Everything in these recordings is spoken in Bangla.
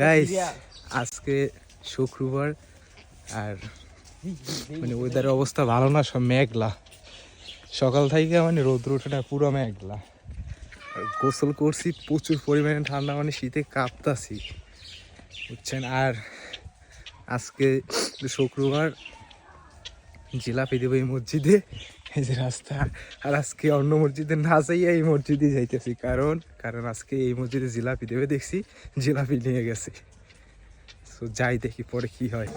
গাইস আজকে শুক্রবার আর মানে ওয়েদারের অবস্থা ভালো না, সব মেঘলা। সকাল থেকে মানে রোদ্র ওঠে না, পুরো মেঘলা। আর গোসল করছি, প্রচুর পরিমাণে ঠান্ডা, মানে শীতে কাঁপতাছি বুঝছেন। আর আজকে শুক্রবার জিলাপি দেবো এই মসজিদে, এই যে রাস্তা। আর আজকে অন্য মসজিদে না যাইয়া এই মসজিদে যাইতেছি, কারণ আজকে এই মসজিদে জিলাপি দেবে দেখছি, জিলাপি নিয়ে গেছে। তো যাই দেখি পরে কি হয়।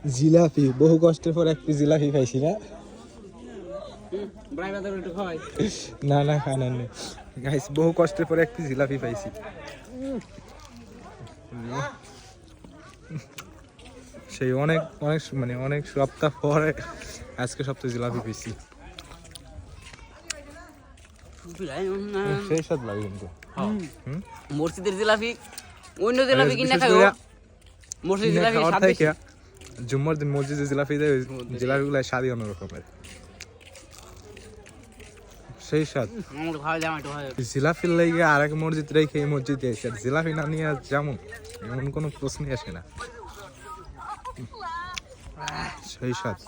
জিলাপি বহু কষ্টের পর একটি জিলাপি পাইছি না। না না খানার নেই গাইস, বহু কষ্টের পর একটি জিলাপি পাইছি। সেই অনেক অনেক মানে অনেক সপ্তাহ পরে আজকে সপ্তাহে জিলাপি পেয়েছি। সেই স্বাদ লাগে কিন্তু মসজিদের জিলাপি অন্য জিলাপি কিনে খাও। মসজিদের জিলাপি স্বাদ বেশি। জুম্মার দিন মসজিদে জিলাপি দেয়, জিলাপিগুলো স্বাদই অন্য রকমের, সেই স্বাদ। জিলাপির লাগে আর এক মসজিদ রেখে এই মসজিদে এসে জিলাপি না নিয়ে যেমন এমন কোনো প্রশ্নই আসে না, সেই স্বাদ।